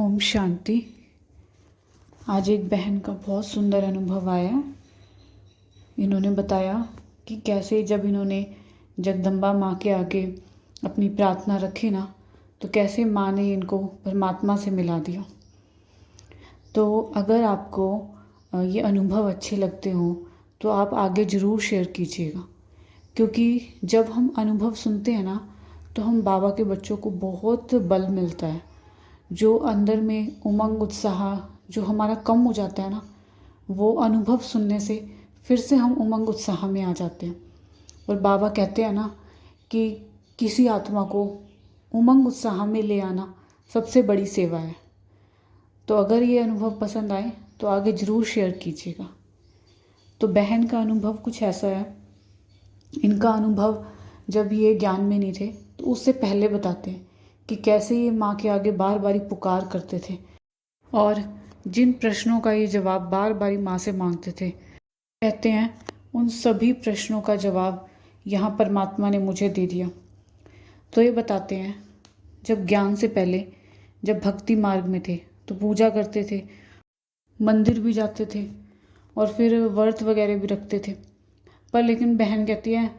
ओम शांति। आज एक बहन का बहुत सुंदर अनुभव आया। इन्होंने बताया कि कैसे जब इन्होंने जगदम्बा माँ के आगे अपनी प्रार्थना रखी ना, तो कैसे माँ ने इनको परमात्मा से मिला दिया। तो अगर आपको ये अनुभव अच्छे लगते हो तो आप आगे ज़रूर शेयर कीजिएगा, क्योंकि जब हम अनुभव सुनते हैं ना तो हम बाबा के बच्चों को बहुत बल मिलता है। जो अंदर में उमंग उत्साह जो हमारा कम हो जाता है ना, वो अनुभव सुनने से फिर से हम उमंग उत्साह में आ जाते हैं। और बाबा कहते हैं ना कि किसी आत्मा को उमंग उत्साह में ले आना सबसे बड़ी सेवा है। तो अगर ये अनुभव पसंद आए तो आगे ज़रूर शेयर कीजिएगा। तो बहन का अनुभव कुछ ऐसा है। इनका अनुभव जब ये ज्ञान में नहीं थे तो उससे पहले बताते हैं कि कैसे ये माँ के आगे बार बार पुकार करते थे और जिन प्रश्नों का ये जवाब बार बार माँ से मांगते थे, कहते हैं उन सभी प्रश्नों का जवाब यहाँ परमात्मा ने मुझे दे दिया। तो ये बताते हैं जब ज्ञान से पहले जब भक्ति मार्ग में थे तो पूजा करते थे, मंदिर भी जाते थे और फिर व्रत वगैरह भी रखते थे। पर लेकिन बहन कहती है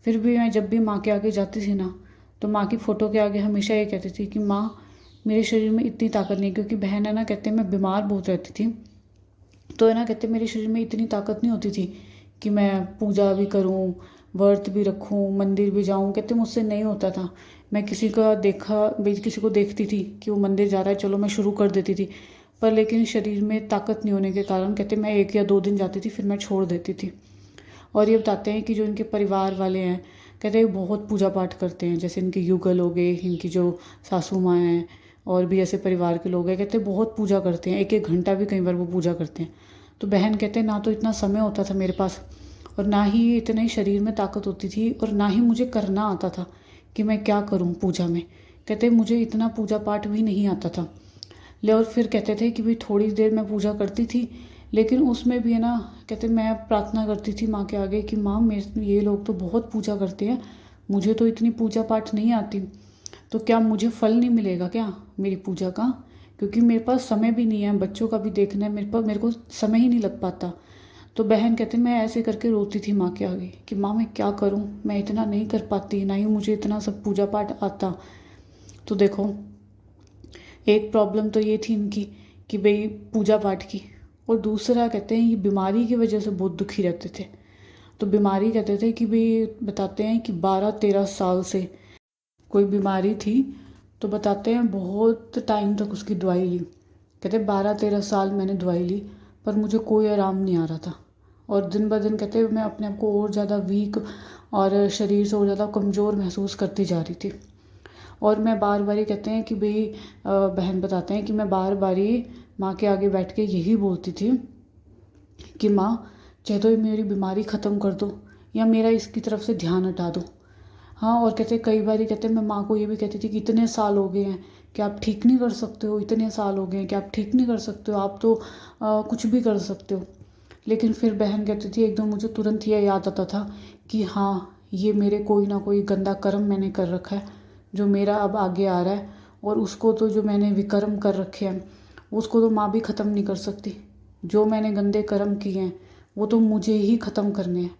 फिर भी मैं जब भी माँ के आगे जाती थी ना तो माँ की फ़ोटो के आगे हमेशा ये कहती थी कि माँ मेरे शरीर में इतनी ताकत नहीं, क्योंकि बहन है ना, कहते हैं मैं बीमार बहुत रहती थी। तो है ना, कहते मेरे शरीर में इतनी ताकत नहीं होती थी कि मैं पूजा भी करूं, व्रत भी रखूं, मंदिर भी जाऊं। कहते मुझसे नहीं होता था। मैं किसी को देखती थी कि वो मंदिर जा रहा है, चलो मैं शुरू कर देती थी। पर लेकिन शरीर में ताकत नहीं होने के कारण कहते मैं 1 या 2 दिन जाती थी, फिर मैं छोड़ देती थी। और ये बताते हैं कि जो इनके परिवार वाले हैं, कहते हैं बहुत पूजा पाठ करते हैं। जैसे इनके युगल हो गए, इनकी जो सासू माँ हैं और भी ऐसे परिवार के लोग हैं, कहते हैं बहुत पूजा करते हैं, 1-1 घंटा भी कई बार वो पूजा करते हैं। तो बहन कहते हैं ना तो इतना समय होता था मेरे पास और ना ही इतने ही शरीर में ताकत होती थी और ना ही मुझे करना आता था कि मैं क्या करूँ पूजा में। कहते मुझे इतना पूजा पाठ भी नहीं आता था। ले और फिर कहते थे कि भाई थोड़ी देर मैं पूजा करती थी, लेकिन उसमें भी है ना, कहते मैं प्रार्थना करती थी माँ के आगे कि माँ मेरे ये लोग तो बहुत पूजा करते हैं, मुझे तो इतनी पूजा पाठ नहीं आती, तो क्या मुझे फल नहीं मिलेगा क्या मेरी पूजा का? क्योंकि मेरे पास समय भी नहीं है, बच्चों का भी देखना है, मेरे को समय ही नहीं लग पाता। तो बहन कहते मैं ऐसे करके रोती थी माँ के आगे कि माँ मैं क्या करूँ, मैं इतना नहीं कर पाती, ना ही मुझे इतना सब पूजा पाठ आता। तो देखो, एक प्रॉब्लम तो ये थी इनकी कि भाई पूजा पाठ की, और दूसरा कहते हैं ये बीमारी की वजह से बहुत दुखी रहते थे। तो बीमारी कहते थे कि भाई, बताते हैं कि 12-13 साल से कोई बीमारी थी। तो बताते हैं बहुत टाइम तक उसकी दवाई ली। कहते 12-13 साल मैंने दवाई ली पर मुझे कोई आराम नहीं आ रहा था। और दिन ब दिन कहते मैं अपने आप को और ज़्यादा वीक और शरीर से और ज़्यादा कमज़ोर महसूस करती जा रही थी। और मैं बार बार कहते हैं कि भाई, बहन बताते हैं कि मैं बार बार माँ के आगे बैठ के यही बोलती थी कि माँ चाहे तो मेरी बीमारी ख़त्म कर दो या मेरा इसकी तरफ से ध्यान हटा दो। हाँ, और कहते कई बार कहते मैं माँ को ये भी कहती थी कि इतने साल हो गए हैं कि आप ठीक नहीं कर सकते हो, इतने साल हो गए हैं कि आप ठीक नहीं कर सकते हो, आप तो कुछ भी कर सकते हो। लेकिन फिर बहन कहती थी एकदम मुझे तुरंत यह याद आता था कि हाँ, ये मेरे कोई ना कोई गंदा कर्म मैंने कर रखा है जो मेरा अब आगे आ रहा है, और उसको तो जो मैंने विकर्म कर रखे हैं उसको तो माँ भी ख़त्म नहीं कर सकती। जो मैंने गंदे कर्म किए हैं वो तो मुझे ही ख़त्म करने हैं।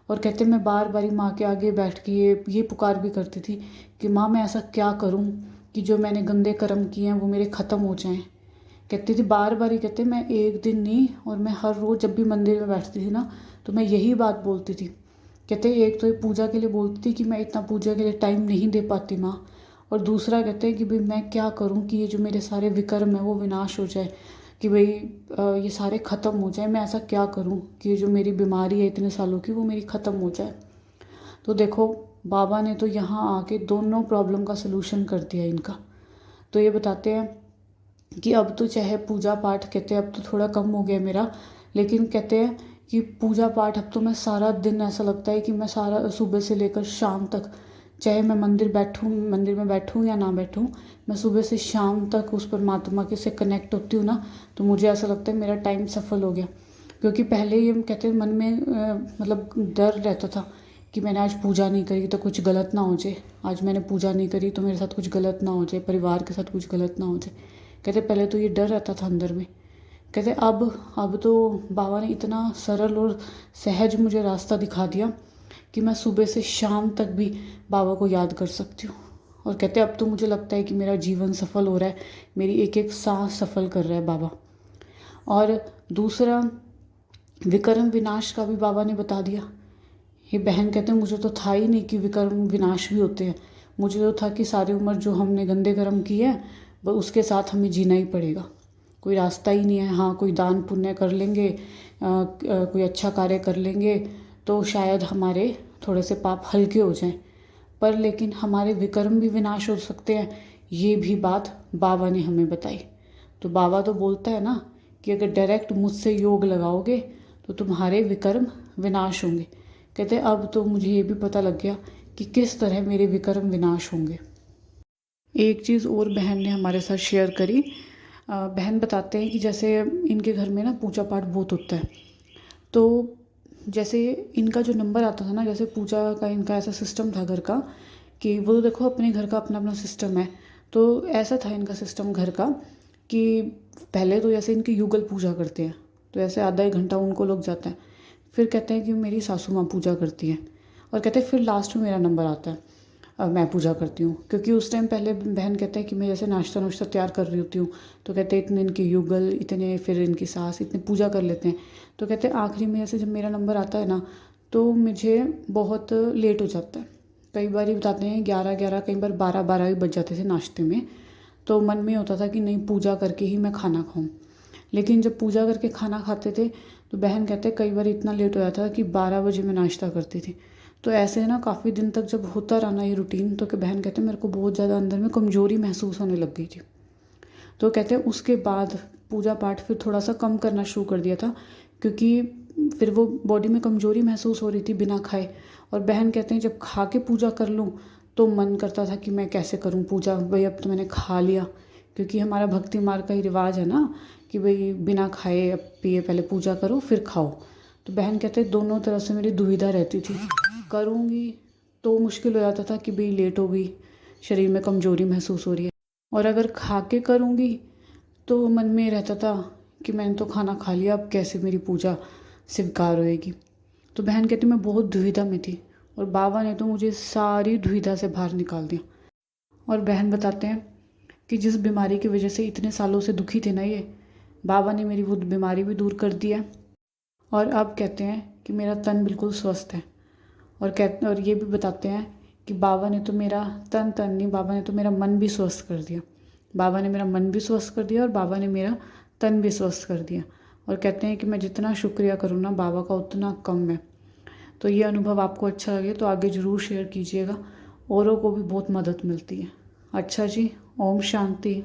और कहते मैं बार बार माँ के आगे बैठ के ये पुकार भी करती थी कि माँ मैं ऐसा क्या करूँ कि जो मैंने गंदे कर्म किए हैं वो मेरे ख़त्म हो जाएं। कहती थी बार बार ही, कहते मैं एक दिन नहीं, और मैं हर रोज़ जब भी मंदिर में बैठती थी ना तो मैं यही बात बोलती थी। कहते एक तो ये पूजा के लिए बोलती थी कि मैं इतना पूजा के लिए टाइम नहीं दे पाती माँ, और दूसरा कहते हैं कि भाई मैं क्या करूँ कि ये जो मेरे सारे विकर्म है वो विनाश हो जाए, कि भाई ये सारे ख़त्म हो जाए। मैं ऐसा क्या करूँ कि जो मेरी बीमारी है इतने सालों की वो मेरी ख़त्म हो जाए। तो देखो, बाबा ने तो यहाँ आके दोनों प्रॉब्लम का सलूशन कर दिया इनका। तो ये बताते हैं कि अब तो चाहे पूजा पाठ, कहते हैं अब तो थोड़ा कम हो गया मेरा, लेकिन कहते हैं कि पूजा पाठ अब तो मैं सारा दिन, ऐसा लगता है कि मैं सारा सुबह से लेकर शाम तक, चाहे मैं मंदिर में बैठूं या ना बैठूं, मैं सुबह से शाम तक उस परमात्मा के से कनेक्ट होती हूँ ना, तो मुझे ऐसा लगता है मेरा टाइम सफल हो गया। क्योंकि पहले ये कहते हैं मन में मतलब डर रहता था कि मैंने आज पूजा नहीं करी तो कुछ गलत ना हो जाए, आज मैंने पूजा नहीं करी तो मेरे साथ कुछ गलत ना हो जाए, परिवार के साथ कुछ गलत ना हो जाए। कहते पहले तो ये डर रहता था अंदर में, कहते अब तो बाबा ने इतना सरल और सहज मुझे रास्ता दिखा दिया कि मैं सुबह से शाम तक भी बाबा को याद कर सकती हूँ। और कहते अब तो मुझे लगता है कि मेरा जीवन सफल हो रहा है, मेरी एक एक सांस सफल कर रहा है बाबा। और दूसरा, विकर्म विनाश का भी बाबा ने बता दिया। ये बहन कहते हैं मुझे तो था ही नहीं कि विकर्म विनाश भी होते हैं। मुझे तो था कि सारी उम्र जो हमने गंदे कर्म किए हैं वह उसके साथ हमें जीना ही पड़ेगा, कोई रास्ता ही नहीं है। हाँ, कोई दान पुण्य कर लेंगे, कोई अच्छा कार्य कर लेंगे तो शायद हमारे थोड़े से पाप हल्के हो जाएं, पर लेकिन हमारे विकर्म भी विनाश हो सकते हैं, ये भी बात बाबा ने हमें बताई। तो बाबा तो बोलता है ना कि अगर डायरेक्ट मुझसे योग लगाओगे तो तुम्हारे विकर्म विनाश होंगे। कहते अब तो मुझे ये भी पता लग गया कि किस तरह मेरे विकर्म विनाश होंगे। एक चीज़ और बहन ने हमारे साथ शेयर करी। बहन बताते हैं कि जैसे इनके घर में ना पूजा पाठ बहुत होता है, तो जैसे इनका जो नंबर आता था ना, जैसे पूजा का इनका ऐसा सिस्टम था घर का कि वो तो देखो अपने घर का अपना अपना सिस्टम है, तो ऐसा था इनका सिस्टम घर का कि पहले तो जैसे इनकी युगल पूजा करते हैं, तो ऐसे आधा एक घंटा उनको लग जाता है। फिर कहते हैं कि मेरी सासू माँ पूजा करती हैं, और कहते हैं फिर लास्ट में मेरा नंबर आता है, मैं पूजा करती हूँ। क्योंकि उस टाइम पहले बहन कहते हैं कि मैं जैसे नाश्ता नुश्ता तैयार कर रही होती हूँ, तो कहते हैं इतने इनके युगल, इतने फिर इनकी सास इतने पूजा कर लेते हैं। तो कहते हैं आखिरी में जैसे जब मेरा नंबर आता है ना, तो मुझे बहुत लेट हो जाता है। कई बार ही बताते हैं 11-11, कई बार 12-12 भी बज जाते थे नाश्ते में। तो मन में होता था कि नहीं, पूजा करके ही मैं खाना खाऊं। लेकिन जब पूजा करके खाना खाते थे तो बहन कहते हैं कई बार इतना लेट हो जाता था कि 12 बजे मैं नाश्ता करती थी। तो ऐसे ना काफ़ी दिन तक जब होता रहा ना ये रूटीन, तो कि बहन कहते हैं मेरे को बहुत ज़्यादा अंदर में कमज़ोरी महसूस होने लग गई थी। तो कहते हैं उसके बाद पूजा पाठ फिर थोड़ा सा कम करना शुरू कर दिया था, क्योंकि फिर वो बॉडी में कमज़ोरी महसूस हो रही थी बिना खाए। और बहन कहते हैं जब खा के पूजा कर लूँ तो मन करता था कि मैं कैसे करूँ पूजा, भाई अब तो मैंने खा लिया। क्योंकि हमारा भक्ति मार्ग का ही रिवाज है ना कि भाई बिना खाए अब पिए पहले पूजा करो फिर खाओ। तो बहन कहते हैं दोनों तरफ से मेरी दुविधा रहती थी, करूँगी तो मुश्किल हो जाता था कि भाई लेट हो गई, शरीर में कमज़ोरी महसूस हो रही है, और अगर खा के करूँगी तो मन में रहता था कि मैंने तो खाना खा लिया, अब कैसे मेरी पूजा स्वीकार होएगी। तो बहन कहती मैं बहुत दुविधा में थी, और बाबा ने तो मुझे सारी दुविधा से बाहर निकाल दिया। और बहन बताते हैं कि जिस बीमारी की वजह से इतने सालों से दुखी थे ना ये, बाबा ने मेरी वो बीमारी भी दूर कर दी है। और अब कहते हैं कि मेरा तन बिल्कुल स्वस्थ है। और ये भी बताते हैं कि बाबा ने तो मेरा तन नहीं, बाबा ने तो मेरा मन भी स्वस्थ कर दिया। बाबा ने मेरा मन भी स्वस्थ कर दिया और बाबा ने मेरा तन भी स्वस्थ कर दिया। और कहते हैं कि मैं जितना शुक्रिया करूँ ना बाबा का उतना कम है। तो ये अनुभव आपको अच्छा लगे तो आगे ज़रूर शेयर कीजिएगा, औरों को भी बहुत मदद मिलती है। अच्छा जी, ओम शांति।